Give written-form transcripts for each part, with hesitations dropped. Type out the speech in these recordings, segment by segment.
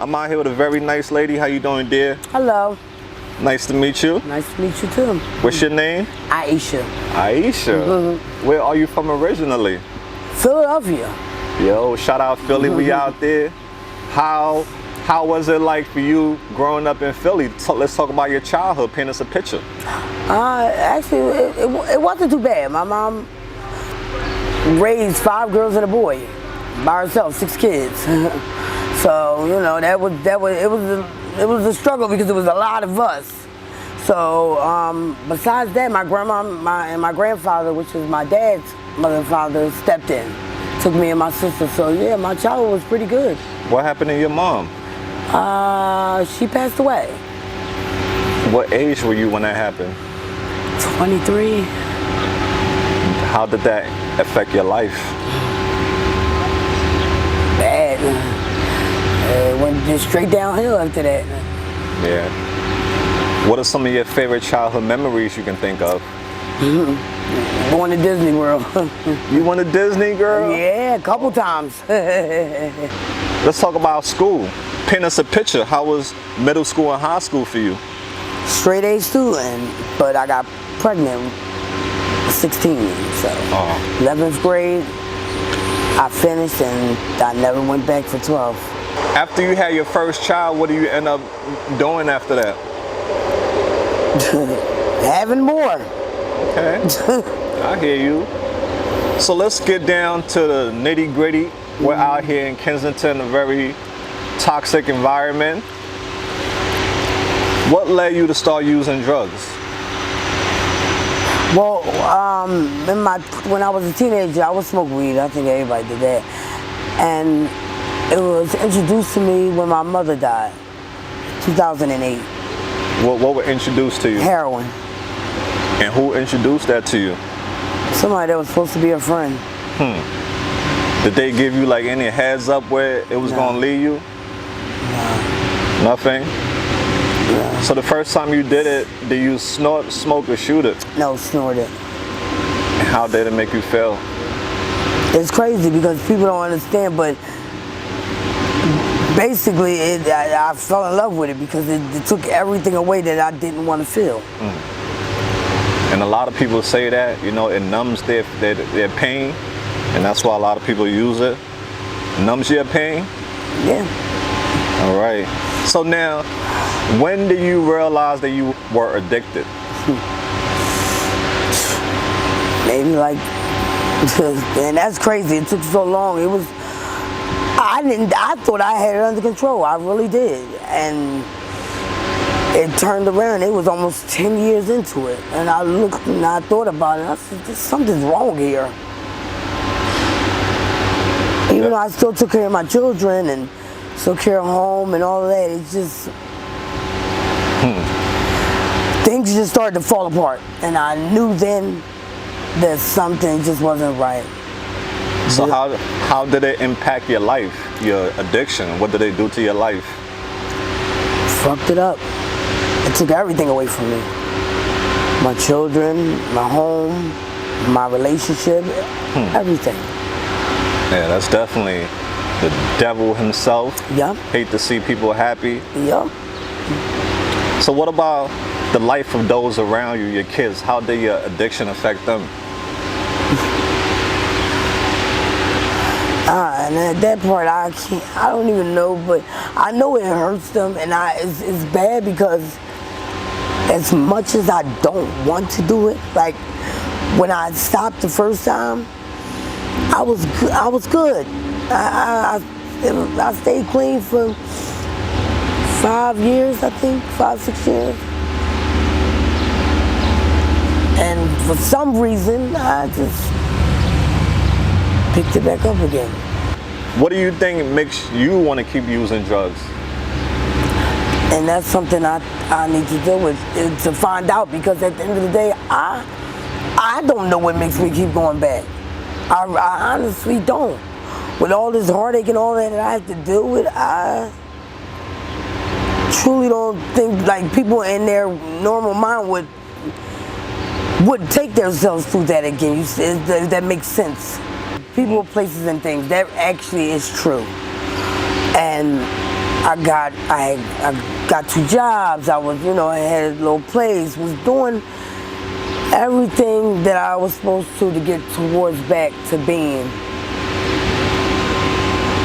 I'm out here with a very nice lady. How you doing, dear? Hello. Nice to meet you. Nice to meet you too. What's your name? Ayesha. Ayesha. Where are you from originally? Philadelphia. Yo, shout out Philly. We out there. How was it like for you growing up in Philly? Let's talk about your childhood. Paint us a picture. Actually, it wasn't too bad. My mom raised 5 girls and a boy by herself, 6 kids. So you know it was a struggle because there was a lot of us. So besides that, my grandma and my grandfather, which is my dad's mother and father, stepped in, took me and my sister. So yeah, my childhood was pretty good. What happened to your mom? She passed away. What age were you when that happened? 23. How did that affect your life? Bad. It went just straight downhill after that. Yeah. What are some of your favorite childhood memories you can think of? Going to Disney World. You went to Disney, girl? Yeah, a couple times. Let's talk about school. Paint us a picture. How was middle school and high school for you? Straight A student, but I got pregnant at 16, so 11th grade, I finished and I never went back for 12. After you had your first child, what do you end up doing after that? Having more. Okay, I hear you. So let's get down to the nitty gritty. We're out here in Kensington, a very toxic environment. What led you to start using drugs? Well, when I was a teenager, I would smoke weed. I think everybody did that. And it was introduced to me when my mother died, 2008. What were introduced to you? Heroin. And who introduced that to you? Somebody that was supposed to be a friend. Did they give you like any heads up where it was gonna lead you? No. Nothing? No. So the first time you did it, did you snort, smoke, or shoot it? No, snort it. And how did it make you feel? It's crazy because people don't understand, but basically I fell in love with it because it took everything away that I didn't want to feel. And a lot of people say that, you know, it numbs their pain, and that's why a lot of people use it. Numbs your pain? Yeah. All right. So now, when did you realize that you were addicted? Maybe like, and that's crazy. It took so long. I thought I had it under control. I really did. And it turned around. It was almost 10 years into it. And I looked and I thought about it. And I said, something's wrong here. Even though I still took care of my children and took care of home and all of that, it just, things just started to fall apart. And I knew then that something just wasn't right. So how did it impact your life, your addiction? What did it do to your life? Fucked it up. It took everything away from me. My children, my home, my relationship, everything. Yeah, that's definitely the devil himself. Yeah. Hate to see people happy. Yeah. So what about the life of those around you, your kids? How did your addiction affect them? And at that part, I don't even know, but I know it hurts them, and it's bad because as much as I don't want to do it, like when I stopped the first time, I was good. I stayed clean for 5 years, I think, 5-6 years. And for some reason, I just picked it back up again. What do you think makes you want to keep using drugs? And that's something I need to deal with, to find out, because at the end of the day, I don't know what makes me keep going back. I honestly don't. With all this heartache and all that I have to deal with, I truly don't think like people in their normal mind would take themselves through that again. That makes sense. People, places, and things. That actually is true. And I got 2 jobs. I was, I had a little place. Was doing everything that I was supposed to get towards back to being.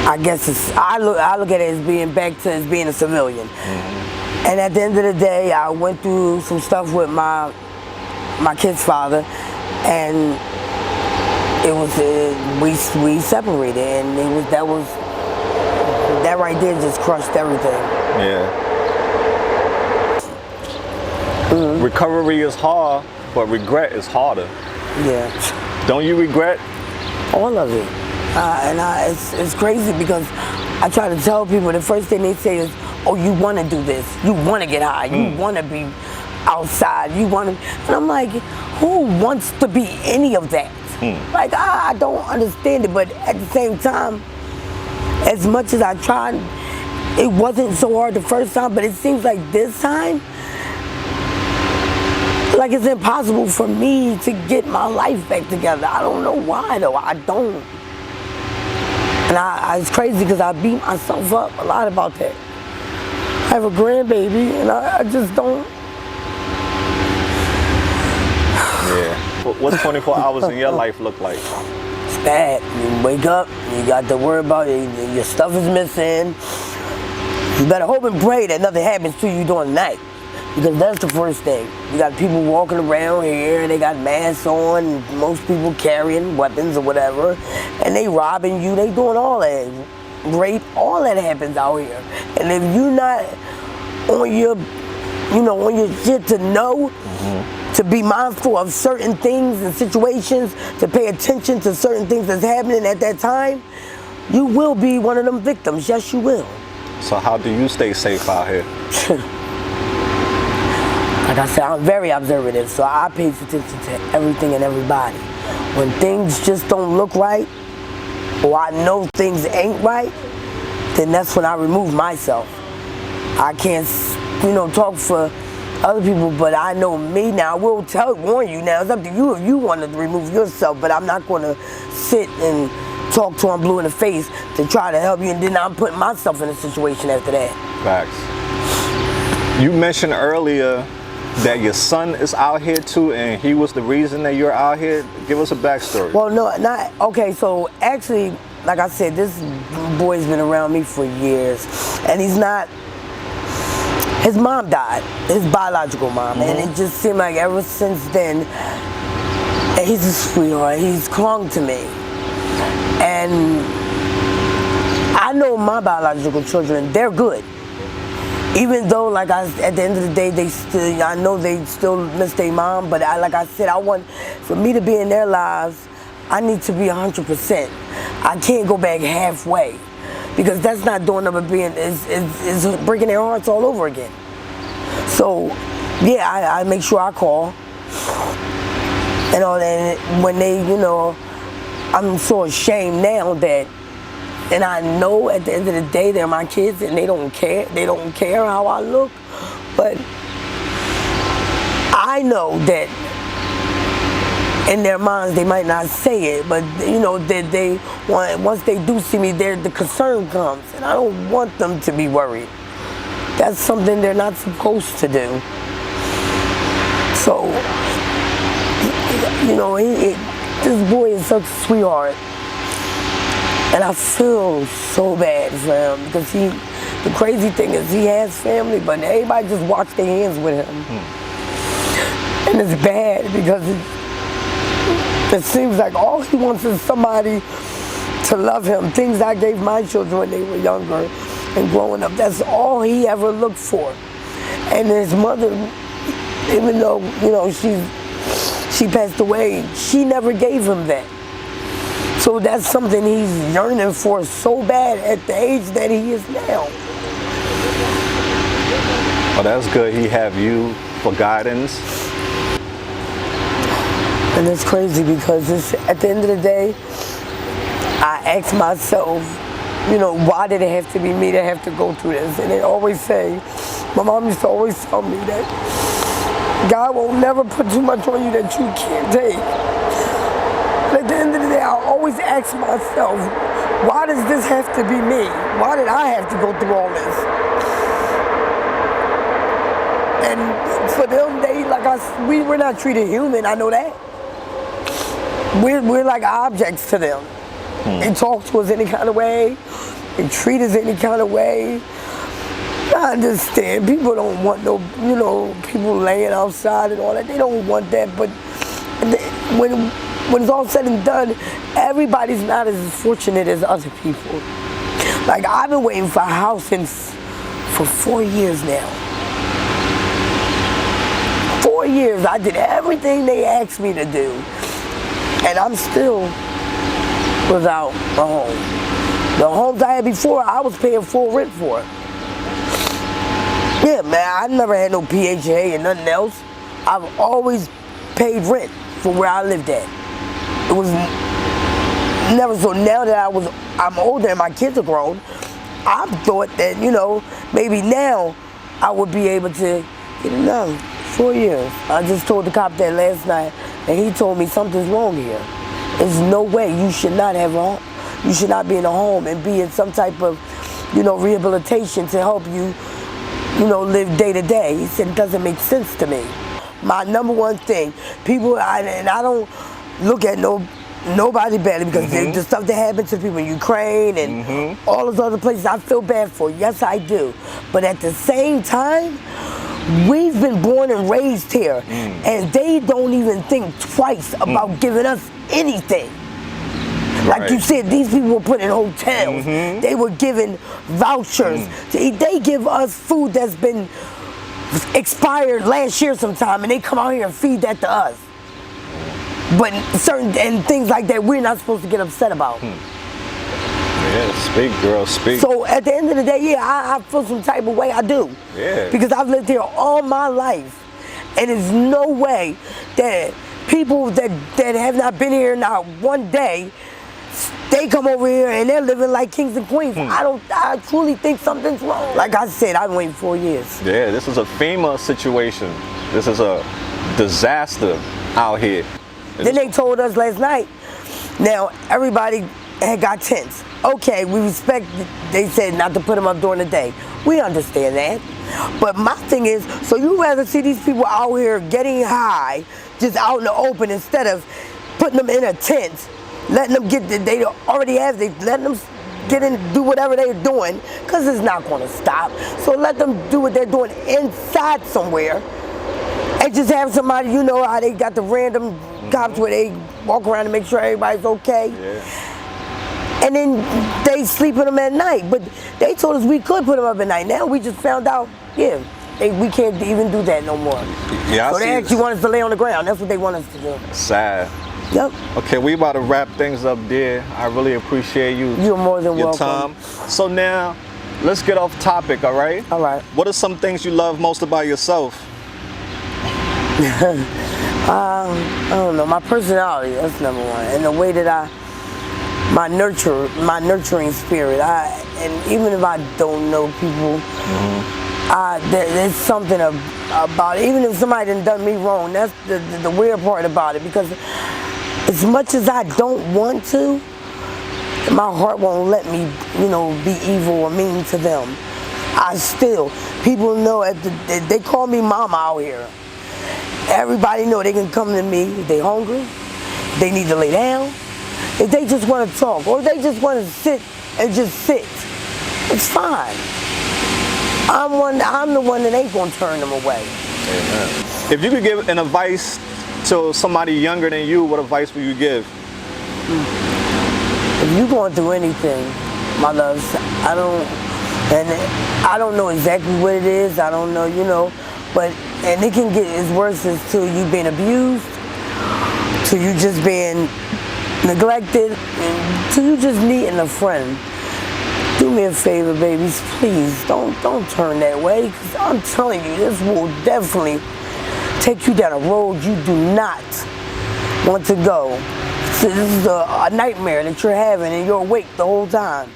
I guess I look at it as being back to as being a civilian. Mm-hmm. And at the end of the day, I went through some stuff with my kid's father, and it was we separated, and that right there just crushed everything. Yeah. Mm-hmm. Recovery is hard, but regret is harder. Yeah. Don't you regret? All of it. It's crazy because I try to tell people, the first thing they say is, oh, you want to do this. You want to get high. You want to be outside. You want to. And I'm like, who wants to be any of that? Like, I don't understand it. But at the same time, as much as I tried, it wasn't so hard the first time. But it seems like this time, like it's impossible for me to get my life back together. I don't know why, though. I don't. And it's crazy because I beat myself up a lot about that. I have a grandbaby, and I just don't. Yeah. What's 24 hours in your life look like? It's bad. You wake up, you got to worry about it, your stuff is missing. You better hope and pray that nothing happens to you during the night. Because that's the first thing. You got people walking around here, and they got masks on, and most people carrying weapons or whatever, and they robbing you, they doing all that. Rape, all that happens out here. And if you're not on your, on your shit to know, to be mindful of certain things and situations, to pay attention to certain things that's happening at that time, you will be one of them victims. Yes, you will. So how do you stay safe out here? Like I said, I'm very observative, so I pay attention to everything and everybody. When things just don't look right, or I know things ain't right, then that's when I remove myself. I can't, talk for other people, but I know me now. I will warn you now. It's up to you if you want to remove yourself, but I'm not going to sit and talk to them blue in the face to try to help you, and then I'm putting myself in a situation after that. Facts. You mentioned earlier that your son is out here too, and he was the reason that you're out here. Give us a backstory. Well, no, not okay. So actually, like I said, this boy's been around me for years, and he's not. His mom died, his biological mom, and it just seemed like ever since then, and he's a sweetheart. He's clung to me, and I know my biological children. They're good. Even though, at the end of the day, I know they still miss their mom, but like I said, for me to be in their lives, I need to be 100%. I can't go back halfway, because that's not doing them it's breaking their hearts all over again. So, yeah, I make sure I call, and all that. When they, I'm so ashamed now that. And I know at the end of the day they're my kids and they don't care. They don't care how I look. But I know that in their minds they might not say it, but that once they do see me, the concern comes, and I don't want them to be worried. That's something they're not supposed to do. So, this boy is such a sweetheart. And I feel so bad for him because the crazy thing is he has family, but everybody just wash their hands with him. And it's bad because it seems like all he wants is somebody to love him. Things I gave my children when they were younger and growing up, that's all he ever looked for. And his mother, even though, she passed away, she never gave him that. So that's something he's yearning for so bad at the age that he is now. Well, that's good. He have you for guidance. And it's crazy because at the end of the day, I ask myself, why did it have to be me that have to go through this? And they always say, my mom used to always tell me that God will never put too much on you that you can't take. At the end of the day, I always ask myself, Why does this have to be me? Why did I have to go through all this? And for them, we were not treated human, I know that. We're like objects to them. They talk to us any kind of way. They treat us any kind of way. I understand. People don't want no, people laying outside and all that. They don't want that. But when it's all said and done, everybody's not as fortunate as other people. Like, I've been waiting for a house for 4 years now. 4 years. I did everything they asked me to do. And I'm still without a home. The homes I had before, I was paying full rent for it. Yeah, man, I never had no PHA and nothing else. I've always paid rent for where I lived at. It was never. So now that I'm older and my kids are grown, I thought that, maybe now I would be able to get it done. 4 years. I just told the cop that last night, and he told me something's wrong here. There's no way you should not have a home. You should not be in a home and be in some type of, rehabilitation to help you, live day to day. He said it doesn't make sense to me. My number one thing, people, and I don't look at nobody badly because the stuff that happened to people in Ukraine and all those other places, I feel bad for. Yes, I do. But at the same time, we've been born and raised here, and they don't even think twice about giving us anything. Like you said, these people were put in hotels. They were given vouchers. They give us food that's been expired last year sometime, and they come out here and feed that to us. But certain things like that, we're not supposed to get upset about. Yeah, speak, girl, speak. So at the end of the day, yeah, I feel some type of way. I do. Yeah. Because I've lived here all my life, and there's no way that people that have not been here not one day, they come over here and they're living like kings and queens. I truly think something's wrong. Like I said, I've been waiting 4 years. Yeah, this is a FEMA situation. This is a disaster out here. Then they told us last night, now everybody had got tents. Okay, we respect, they said not to put them up during the day. We understand that. But my thing is, so you rather see these people out here getting high, just out in the open, instead of putting them in a tent, letting them they already have, letting them get in, do whatever they're doing, because it's not going to stop. So let them do what they're doing inside somewhere, and just have somebody, how they got the random cops where they walk around and make sure everybody's okay. Yeah. And then they sleep in them at night. But they told us we could put them up at night. Now we just found out, yeah, we can't even do that no more. Yeah, so they actually want us to lay on the ground. That's what they want us to do. Sad. Yep. Okay, we about to wrap things up there. I really appreciate you. You're more than your welcome. time. So now, let's get off topic, all right? All right. What are some things you love most about yourself? I don't know. My personality, that's number one. And the way that my nurturing spirit. And even if I don't know people, there's something about it. Even if somebody done me wrong, that's the weird part about it. Because as much as I don't want to, my heart won't let me, be evil or mean to them. People know, they call me mama out here. Everybody know they can come to me if they hungry, they need to lay down, if they just want to talk, or if they just want to sit and just sit. It's fine. I'm the one that ain't gonna turn them away. Amen. If you could give an advice to somebody younger than you, what advice would you give? If you're going through anything, my loves, I don't know exactly what it is. I don't know, and it can get as worse as to you being abused, to you just being neglected, to you just needing a friend. Do me a favor, babies, please don't turn that way, because I'm telling you, this will definitely take you down a road you do not want to go. So this is a nightmare that you're having, and you're awake the whole time.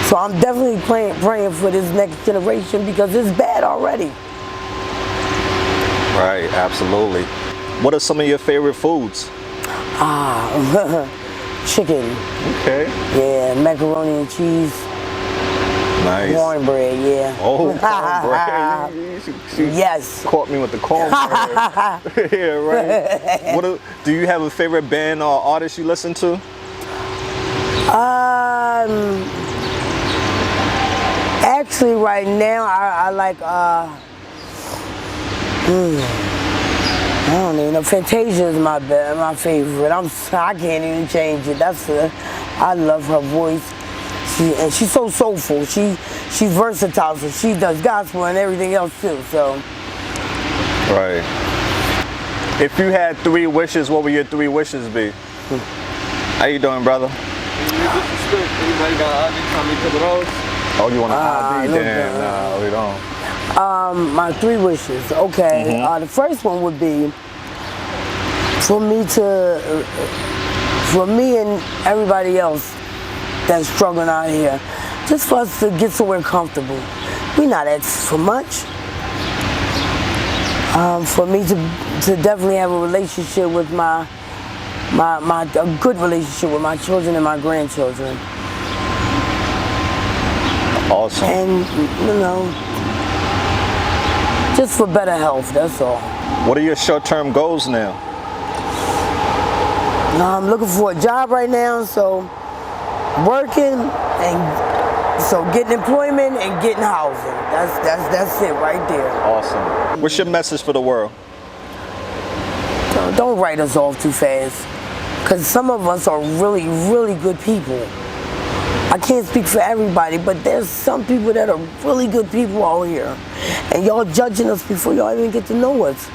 So I'm definitely praying for this next generation, because it's bad already. Right, absolutely. What are some of your favorite foods? chicken. Okay. Yeah, macaroni and cheese. Nice. Cornbread, yeah. Oh, cornbread. She Yes. caught me with the cornbread. Yeah, right. Do you have a favorite band or artist you listen to? Actually, right now, I like, I don't even know. Fantasia is my favorite. I can't even change it. I love her voice. And she's so soulful. She's versatile. So she does gospel and everything else too. So. Right. If you had 3 wishes, what would your 3 wishes be? How you doing, brother? Anybody got ID coming to the road? Oh, you want an ID? Damn, nah, we don't. My 3 wishes. Okay. The first one would be for me and everybody else that's struggling out here, just for us to get somewhere comfortable. We're not asking for much. For me to definitely have a relationship with a good relationship with my children and my grandchildren. Awesome. And, you know, just for better health, that's all. What are your short-term goals now? I'm looking for a job right now, so working and so getting employment and getting housing. That's it right there. Awesome. What's your message for the world? Don't write us off too fast, because some of us are really, really good people. I can't speak for everybody, but there's some people that are really good people out here, and y'all judging us before y'all even get to know us.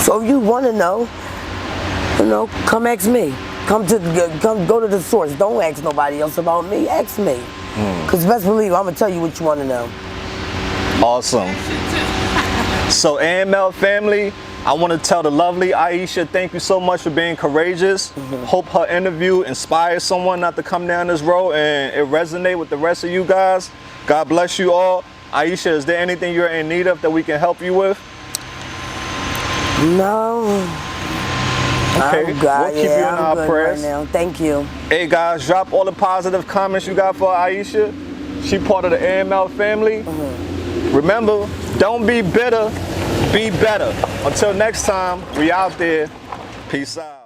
So if you want to know, you know, come ask me. Come go to the source. Don't ask nobody else about me. Ask me, because best believe I'm gonna tell you what you want to know. Awesome. So AML family, I want to tell the lovely Ayesha, thank you so much for being courageous. Hope her interview inspires someone not to come down this road and it resonate with the rest of you guys. God bless you all. Ayesha, is there anything you're in need of that we can help you with? No. Okay, we'll keep you in our prayers. Right now. Thank you. Hey guys, drop all the positive comments you got for Ayesha. She part of the AML family. Remember, don't be bitter, be better. Until next time, we out there. Peace out.